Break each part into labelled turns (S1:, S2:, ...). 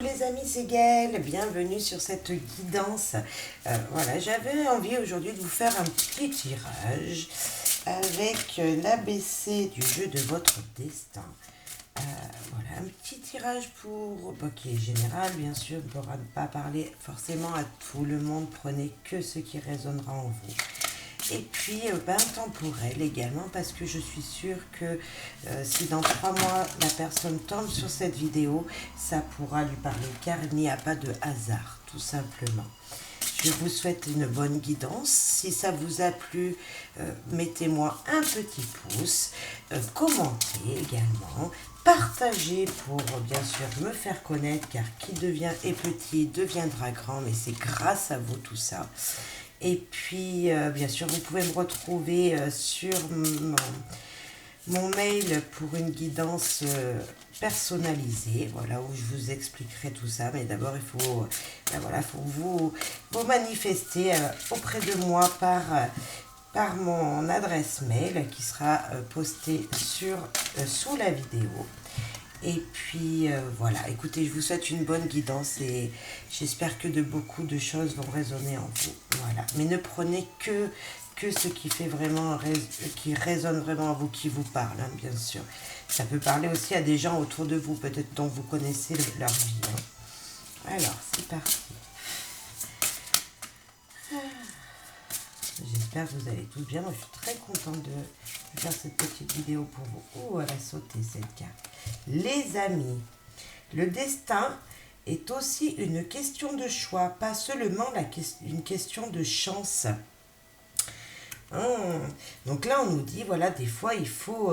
S1: Les amis, c'est Gaëlle, bienvenue sur cette guidance. Voilà, j'avais envie aujourd'hui de vous faire un petit tirage avec l'ABC du jeu de votre destin. Voilà, un petit tirage qui est général, bien sûr, on ne pourra pas parler forcément à tout le monde, prenez que ce qui résonnera en vous. Et puis, temporel également, parce que je suis sûre que si dans 3 mois, la personne tombe sur cette vidéo, ça pourra lui parler, car il n'y a pas de hasard, tout simplement. Je vous souhaite une bonne guidance. Si ça vous a plu, mettez-moi un petit pouce, commentez également, partagez pour bien sûr me faire connaître, car qui devient petit deviendra grand, mais c'est grâce à vous tout ça. Et puis, bien sûr, vous pouvez me retrouver sur mon mail pour une guidance personnalisée, voilà, où je vous expliquerai tout ça. Mais d'abord, il faut, faut vous manifester auprès de moi par mon adresse mail qui sera postée sous la vidéo. Et puis voilà, écoutez, je vous souhaite une bonne guidance et j'espère que beaucoup de choses vont résonner en vous. Voilà, mais ne prenez que ce qui fait vraiment, qui résonne vraiment en vous, qui vous parle, hein, bien sûr. Ça peut parler aussi à des gens autour de vous, peut-être dont vous connaissez leur vie. Hein. Alors, c'est parti. J'espère que vous allez tous bien. Moi, je suis très contente de faire cette petite vidéo pour vous. Oh, elle a sauté cette carte. Les amis, le destin est aussi une question de choix, pas seulement une question de chance. Donc là, on nous dit, voilà, des fois, il faut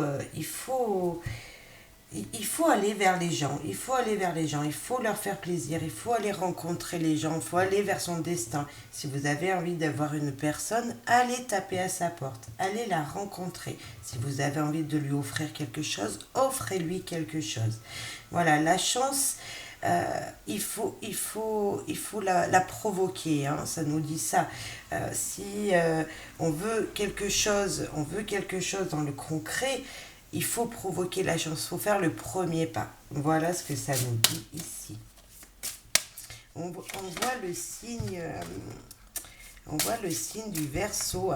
S1: aller vers les gens, il faut leur faire plaisir, il faut aller rencontrer les gens, il faut aller vers son destin. Si vous avez envie d'avoir une personne, allez taper à sa porte, allez la rencontrer. Si vous avez envie de lui offrir quelque chose, offrez-lui quelque chose. Voilà, la chance, il faut la provoquer, hein, ça nous dit ça. Si on veut quelque chose dans le concret, il faut provoquer la chance, il faut faire le premier pas. Voilà ce que ça nous dit ici. On voit le signe, du Verseau,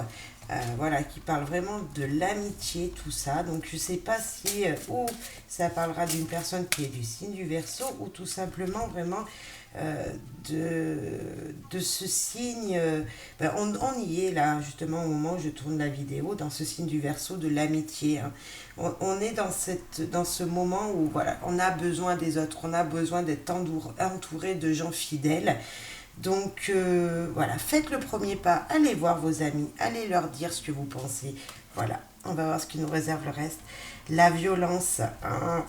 S1: voilà, qui parle vraiment de l'amitié, tout ça. Donc je ne sais pas si ou ça parlera d'une personne qui est du signe du Verseau ou tout simplement vraiment de ce signe. On y est là, justement, au moment où je tourne la vidéo, dans ce signe du Verseau de l'amitié. Hein. On est dans ce moment où voilà, on a besoin des autres, on a besoin d'être entouré de gens fidèles. Donc voilà, faites le premier pas, allez voir vos amis, allez leur dire ce que vous pensez. Voilà, on va voir ce qui nous réserve le reste. La violence. Hein.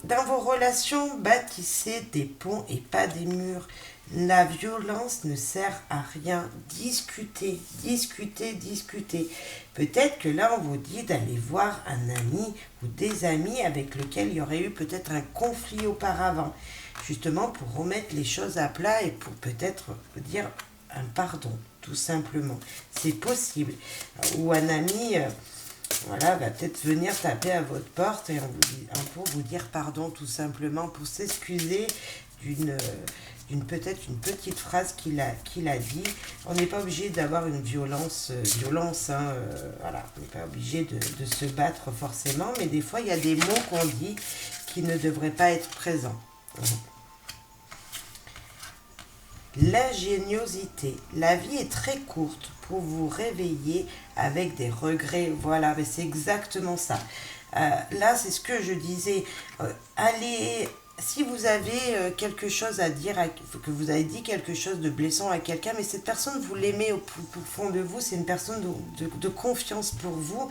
S1: Dans vos relations, bâtissez des ponts et pas des murs. La violence ne sert à rien. Discutez. Peut-être que là, on vous dit d'aller voir un ami ou des amis avec lesquels il y aurait eu peut-être un conflit auparavant. Justement pour remettre les choses à plat et pour peut-être dire un pardon, tout simplement. C'est possible. Ou un ami... voilà, va peut-être venir taper à votre porte et pour vous dire pardon, tout simplement, pour s'excuser d'une peut-être une petite phrase qu'il a dit. On n'est pas obligé d'avoir une violence, hein, voilà, on n'est pas obligé de se battre forcément, mais des fois il y a des mots qu'on dit qui ne devraient pas être présents. L'ingéniosité. La vie est très courte pour vous réveiller avec des regrets. Voilà, mais c'est exactement ça. Là, c'est ce que je disais. Allez, si vous avez quelque chose à dire, que vous avez dit quelque chose de blessant à quelqu'un, mais cette personne, vous l'aimez au fond de vous, c'est une personne de confiance pour vous,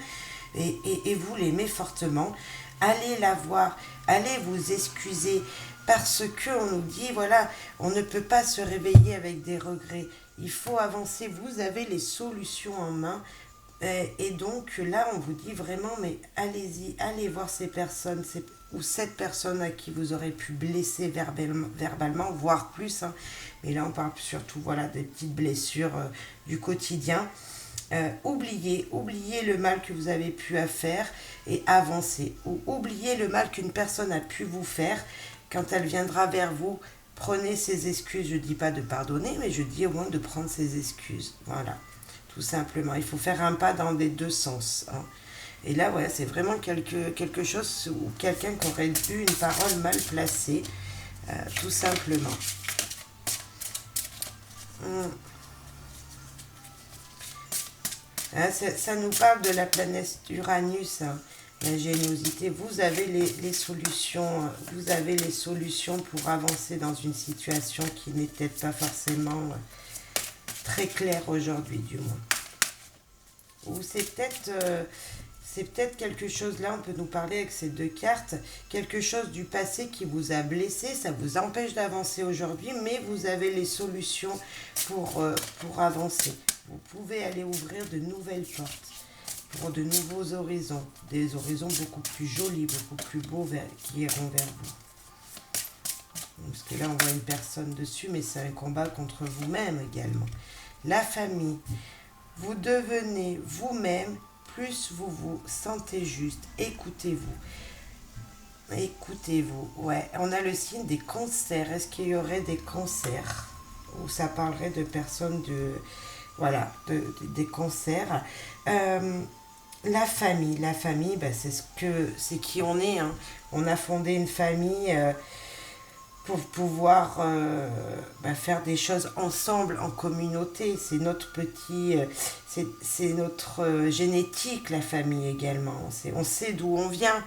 S1: et vous l'aimez fortement, allez la voir, allez vous excuser, parce qu'on nous dit, voilà, on ne peut pas se réveiller avec des regrets. Il faut avancer. Vous avez les solutions en main. Et donc là, on vous dit vraiment, mais allez-y, allez voir ces personnes, ou cette personne à qui vous aurez pu blesser verbalement, voire plus. Hein. Mais là, on parle surtout voilà, des petites blessures du quotidien. Oubliez le mal que vous avez pu faire et avancez. Ou oubliez le mal qu'une personne a pu vous faire quand elle viendra vers vous, prenez ses excuses. Je ne dis pas de pardonner, mais je dis au moins de prendre ses excuses. Voilà, tout simplement. Il faut faire un pas dans les deux sens. Hein. Et là, ouais, c'est vraiment quelque chose ou quelqu'un qui aurait eu une parole mal placée, tout simplement. Hein, ça nous parle de la planète Uranus, hein, la géniosité. Vous avez les solutions, vous avez les solutions pour avancer dans une situation qui n'est peut-être pas forcément très claire aujourd'hui, du moins. Ou c'est peut-être quelque chose, là on peut nous parler avec ces deux cartes, quelque chose du passé qui vous a blessé, ça vous empêche d'avancer aujourd'hui, mais vous avez les solutions pour avancer. Vous pouvez aller ouvrir de nouvelles portes pour de nouveaux horizons, des horizons beaucoup plus jolis, beaucoup plus beaux qui iront vers vous. Parce que là on voit une personne dessus, mais c'est un combat contre vous-même également. La famille, vous devenez vous-même, plus vous vous sentez juste. Écoutez-vous. Écoutez-vous. Ouais, on a le signe des cancers. Est-ce qu'il y aurait des cancers? Ou ça parlerait de personnes voilà, des cancers. La famille, bah, c'est qui on est. Hein. On a fondé une famille pour pouvoir faire des choses ensemble, en communauté. C'est notre c'est notre génétique, la famille également. On sait d'où on vient.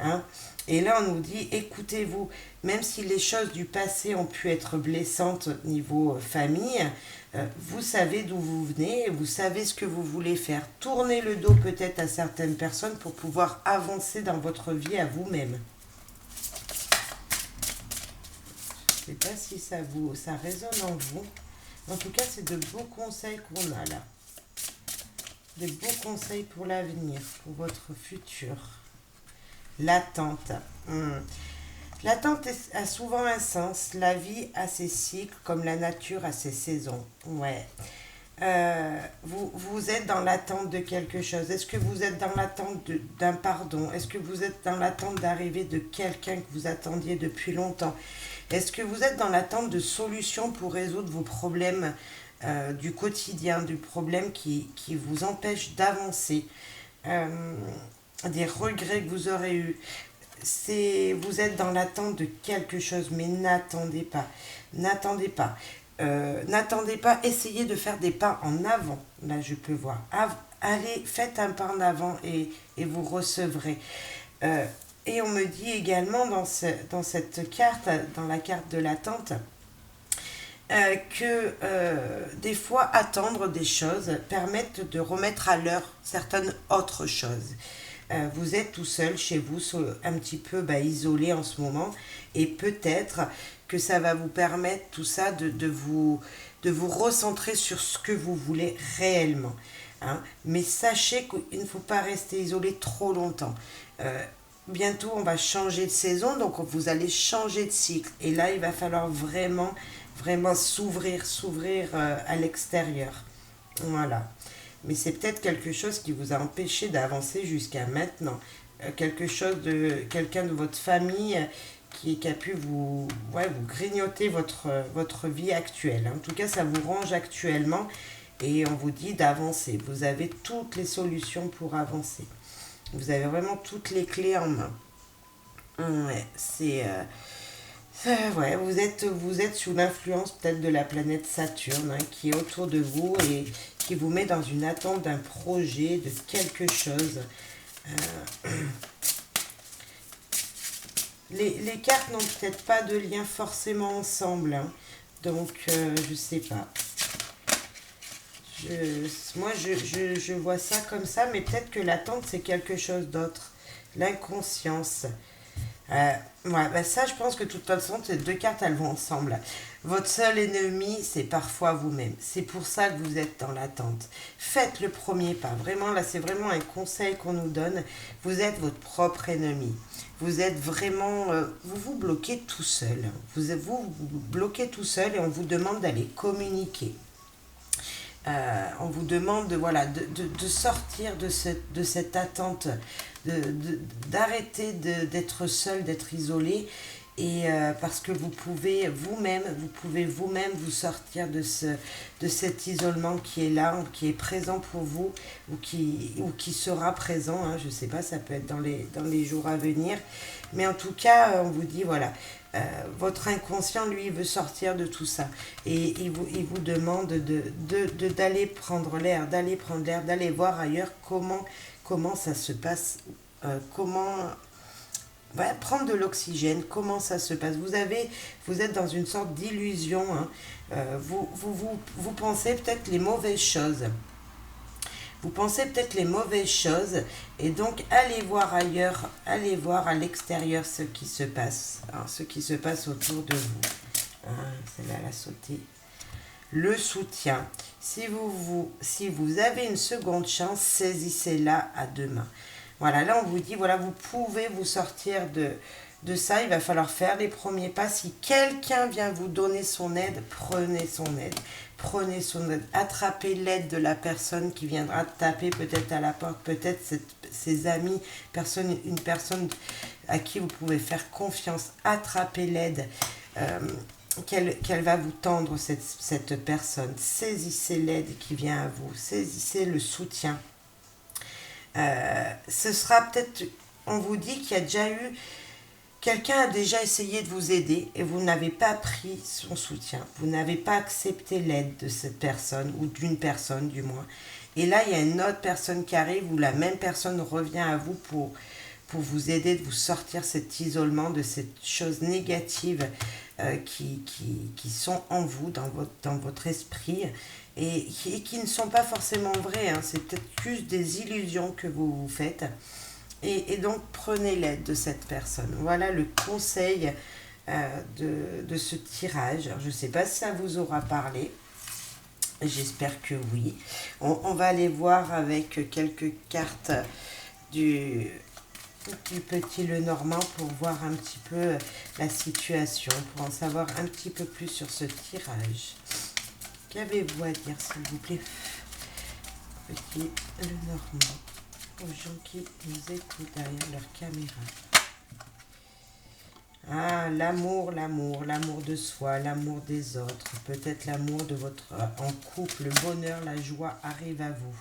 S1: Hein. Et là, on nous dit, écoutez-vous, même si les choses du passé ont pu être blessantes niveau famille, vous savez d'où vous venez, vous savez ce que vous voulez faire. Tournez le dos peut-être à certaines personnes pour pouvoir avancer dans votre vie à vous-même. Je ne sais pas si ça résonne en vous. En tout cas, c'est de beaux conseils qu'on a là. Des beaux conseils pour l'avenir, pour votre futur. L'attente. L'attente a souvent un sens. La vie a ses cycles, comme la nature a ses saisons. Ouais. Vous êtes dans l'attente de quelque chose. Est-ce que vous êtes dans l'attente d'un pardon? Est-ce que vous êtes dans l'attente d'arrivée de quelqu'un que vous attendiez depuis longtemps? Est-ce que vous êtes dans l'attente de solutions pour résoudre vos problèmes du quotidien, du problème qui vous empêche d'avancer, des regrets que vous aurez eus? Vous êtes dans l'attente de quelque chose, mais n'attendez pas. N'attendez pas. N'attendez pas, essayez de faire des pas en avant. Là, je peux voir. Allez, faites un pas en avant et vous recevrez. Et on me dit également dans cette carte, dans la carte de l'attente, que des fois attendre des choses permettent de remettre à l'heure certaines autres choses. Vous êtes tout seul chez vous, un petit peu isolé en ce moment, et peut-être que ça va vous permettre tout ça de vous recentrer sur ce que vous voulez réellement. Hein. Mais sachez qu'il ne faut pas rester isolé trop longtemps. Bientôt, on va changer de saison, donc vous allez changer de cycle. Et là, il va falloir vraiment s'ouvrir à l'extérieur. Voilà. Mais c'est peut-être quelque chose qui vous a empêché d'avancer jusqu'à maintenant. Quelqu'un de votre famille qui a pu vous grignoter votre vie actuelle. En tout cas, ça vous range actuellement et on vous dit d'avancer. Vous avez toutes les solutions pour avancer. Vous avez vraiment toutes les clés en main. Ouais, vous êtes sous l'influence peut-être de la planète Saturne qui est autour de vous et qui vous met dans une attente d'un projet, de quelque chose. Les cartes n'ont peut-être pas de lien forcément ensemble, hein. Donc je sais pas. Je vois ça comme ça, mais peut-être que l'attente c'est quelque chose d'autre. L'inconscience. Ça, je pense que de toute façon, ces deux cartes, elles vont ensemble. Votre seul ennemi, c'est parfois vous-même. C'est pour ça que vous êtes dans l'attente. Faites le premier pas. Vraiment, là, c'est vraiment un conseil qu'on nous donne. Vous êtes votre propre ennemi. Vous êtes vraiment... vous vous bloquez tout seul. Vous bloquez tout seul et on vous demande d'aller communiquer. On vous demande de sortir de cette attente, d'arrêter d'être seul, d'être isolé et parce que vous pouvez vous-même vous sortir de cet isolement qui est là, qui est présent pour vous ou qui sera présent, hein, je ne sais pas, ça peut être dans les jours à venir, mais en tout cas on vous dit voilà, votre inconscient lui il veut sortir de tout ça et il vous demande d'aller prendre l'air, d'aller voir ailleurs comment ça se passe, comment prendre de l'oxygène, comment ça se passe. Vous êtes dans une sorte d'illusion, hein. Vous pensez peut-être les mauvaises choses. Vous pensez peut-être les mauvaises choses et donc allez voir ailleurs, allez voir à l'extérieur ce qui se passe, hein, ce qui se passe autour de vous. Hein, celle-là, elle a sauté. Le soutien. Si vous avez une seconde chance, saisissez-la à deux mains. Voilà, là on vous dit, voilà, vous pouvez vous sortir de ça, il va falloir faire les premiers pas. Si quelqu'un vient vous donner son aide, prenez son aide. Prenez son aide, attrapez l'aide de la personne qui viendra taper peut-être à la porte, peut-être ses amis, une personne à qui vous pouvez faire confiance. Attrapez l'aide qu'elle va vous tendre, cette personne. Saisissez l'aide qui vient à vous, saisissez le soutien. Ce sera peut-être, on vous dit qu'il y a déjà eu, quelqu'un a déjà essayé de vous aider et vous n'avez pas pris son soutien, vous n'avez pas accepté l'aide de cette personne ou d'une personne du moins. Et là, il y a une autre personne qui arrive où la même personne revient à vous pour vous aider de vous sortir cet isolement, de ces choses négatives qui sont en vous, dans votre esprit et qui ne sont pas forcément vraies, hein. C'est peut-être juste des illusions que vous vous faites. Et donc, prenez l'aide de cette personne. Voilà le conseil de ce tirage. Alors, je ne sais pas si ça vous aura parlé. J'espère que oui. On va aller voir avec quelques cartes du petit Lenormand pour voir un petit peu la situation, pour en savoir un petit peu plus sur ce tirage. Qu'avez-vous à dire, s'il vous plaît, petit Lenormand, aux gens qui nous écoutent derrière leur caméra? Ah, l'amour de soi, l'amour des autres, peut-être l'amour de votre en couple, le bonheur, la joie arrive à vous.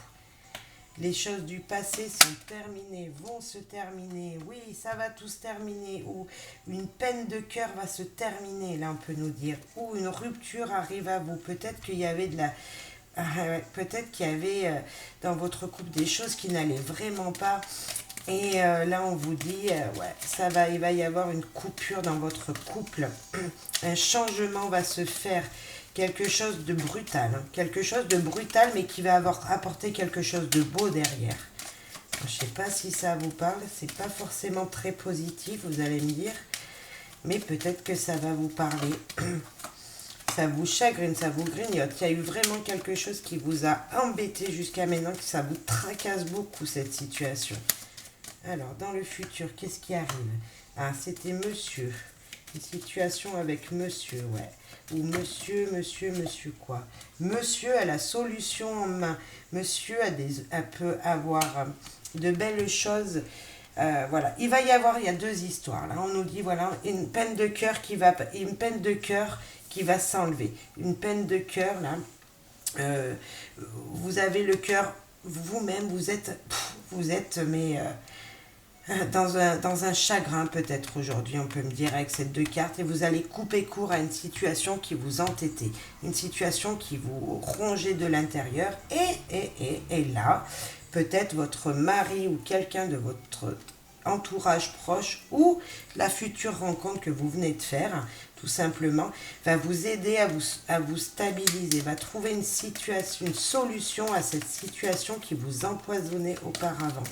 S1: Les choses du passé sont terminées, vont se terminer. Oui, ça va tout se terminer. Ou une peine de cœur va se terminer, là on peut nous dire. Ou une rupture arrive à vous. Peut-être qu'il y avait dans votre couple des choses qui n'allaient vraiment pas. Et là on vous dit, il va y avoir une coupure dans votre couple. Un changement va se faire. Quelque chose de brutal, hein. Quelque chose de brutal, mais qui va apporter quelque chose de beau derrière. Je ne sais pas si ça vous parle, c'est pas forcément très positif, vous allez me dire, mais peut-être que ça va vous parler. Ça vous chagrine, ça vous grignote. Il y a eu vraiment quelque chose qui vous a embêté jusqu'à maintenant, que ça vous tracasse beaucoup, cette situation. Alors, dans le futur, qu'est-ce qui arrive? Ah, c'était monsieur. Une situation avec monsieur, ouais. Ou monsieur quoi? Monsieur a la solution en main. Monsieur peut avoir de belles choses. Voilà. Il y a deux histoires. Là, on nous dit, voilà, une peine de cœur qui va s'enlever. Une peine de cœur, là. Vous avez le cœur, vous-même, vous êtes, mais... dans un chagrin peut-être aujourd'hui, on peut me dire avec ces deux cartes, et vous allez couper court à une situation qui vous entêtait, une situation qui vous rongeait de l'intérieur, et là, peut-être votre mari ou quelqu'un de votre entourage proche ou la future rencontre que vous venez de faire, tout simplement, va vous aider à vous stabiliser, va trouver une solution à cette situation qui vous empoisonnait auparavant.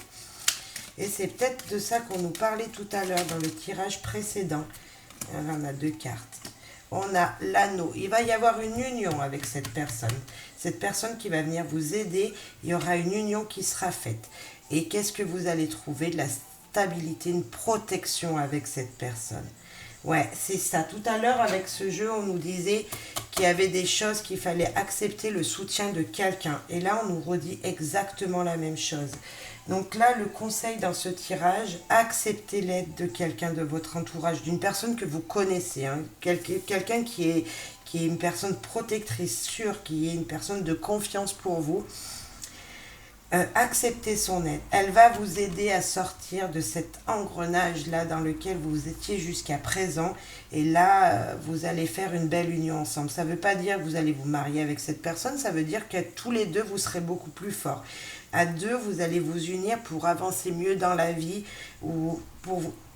S1: Et c'est peut-être de ça qu'on nous parlait tout à l'heure dans le tirage précédent. Alors, on a deux cartes. On a l'anneau. Il va y avoir une union avec cette personne. Cette personne qui va venir vous aider, il y aura une union qui sera faite. Et qu'est-ce que vous allez trouver? De la stabilité, une protection avec cette personne. Ouais, c'est ça. Tout à l'heure, avec ce jeu, on nous disait qu'il y avait des choses qu'il fallait accepter le soutien de quelqu'un. Et là, on nous redit exactement la même chose. Donc là, le conseil dans ce tirage, acceptez l'aide de quelqu'un de votre entourage, d'une personne que vous connaissez, hein, quelqu'un qui est une personne protectrice, sûre, qui est une personne de confiance pour vous. Acceptez son aide. Elle va vous aider à sortir de cet engrenage-là dans lequel vous étiez jusqu'à présent. Et là, vous allez faire une belle union ensemble. Ça ne veut pas dire que vous allez vous marier avec cette personne, ça veut dire que tous les deux, vous serez beaucoup plus forts. À deux, vous allez vous unir pour avancer mieux dans la vie. Ou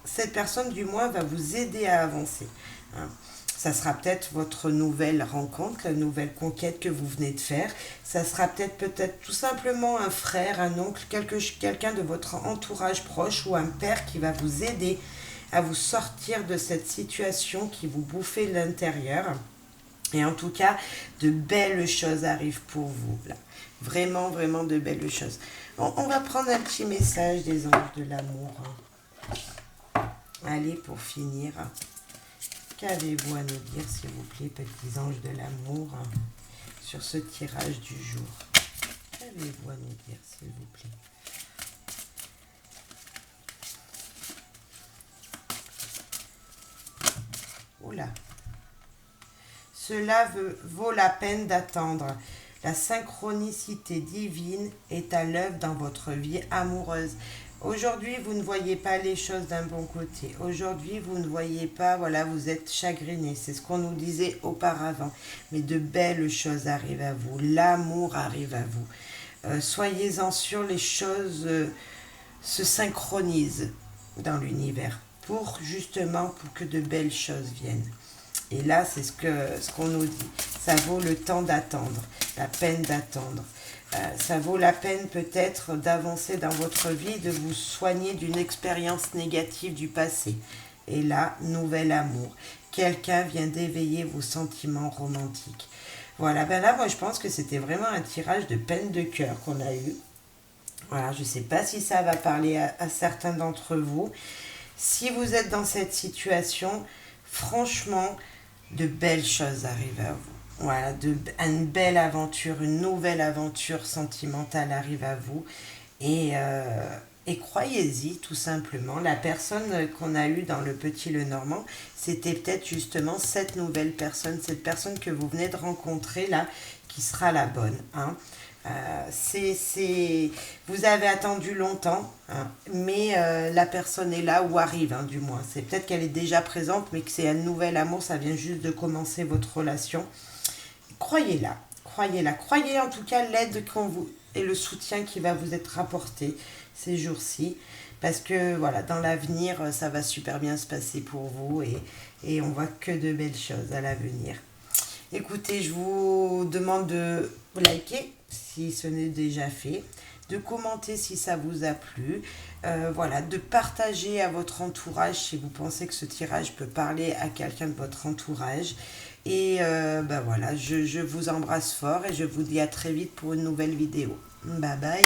S1: cette personne, du moins, va vous aider à avancer. Hein. Ça sera peut-être votre nouvelle rencontre, la nouvelle conquête que vous venez de faire. Ça sera peut-être tout simplement un frère, un oncle, quelqu'un de votre entourage proche ou un père qui va vous aider à vous sortir de cette situation qui vous bouffait de l'intérieur. Et en tout cas, de belles choses arrivent pour vous. Là. Vraiment, vraiment de belles choses. On va prendre un petit message des anges de l'amour. Allez, pour finir. Qu'avez-vous à nous dire, s'il vous plaît, petits anges de l'amour, sur ce tirage du jour? Qu'avez-vous à nous dire, s'il vous plaît? Oula. Cela vaut la peine d'attendre. La synchronicité divine est à l'œuvre dans votre vie amoureuse. Aujourd'hui, vous ne voyez pas les choses d'un bon côté. Aujourd'hui, vous ne voyez pas, voilà, vous êtes chagriné. C'est ce qu'on nous disait auparavant. Mais de belles choses arrivent à vous. L'amour arrive à vous. Soyez-en sûrs, les choses se synchronisent dans l'univers pour que de belles choses viennent. Et là, c'est ce qu'on nous dit. Ça vaut le temps d'attendre, la peine d'attendre. Ça vaut la peine peut-être d'avancer dans votre vie, de vous soigner d'une expérience négative du passé. Et là, nouvel amour. Quelqu'un vient d'éveiller vos sentiments romantiques. Voilà, ben là, moi, je pense que c'était vraiment un tirage de peine de cœur qu'on a eu. Voilà, je ne sais pas si ça va parler à certains d'entre vous. Si vous êtes dans cette situation, franchement, de belles choses arrivent à vous. Voilà, une belle aventure, une nouvelle aventure sentimentale arrive à vous. Et croyez-y, tout simplement. La personne qu'on a eue dans le Petit Lenormand, c'était peut-être justement cette nouvelle personne, cette personne que vous venez de rencontrer là, qui sera la bonne. Hein. Vous avez attendu longtemps, hein, mais la personne est là ou arrive, hein, du moins. C'est peut-être qu'elle est déjà présente, mais que c'est un nouvel amour, ça vient juste de commencer votre relation. Croyez-la, croyez en tout cas l'aide et le soutien qui va vous être apporté ces jours-ci, parce que voilà, dans l'avenir, ça va super bien se passer pour vous et on voit que de belles choses à l'avenir. Écoutez, je vous demande de liker si ce n'est déjà fait, de commenter si ça vous a plu, voilà, de partager à votre entourage si vous pensez que ce tirage peut parler à quelqu'un de votre entourage. Et ben voilà, je vous embrasse fort et je vous dis à très vite pour une nouvelle vidéo. Bye bye.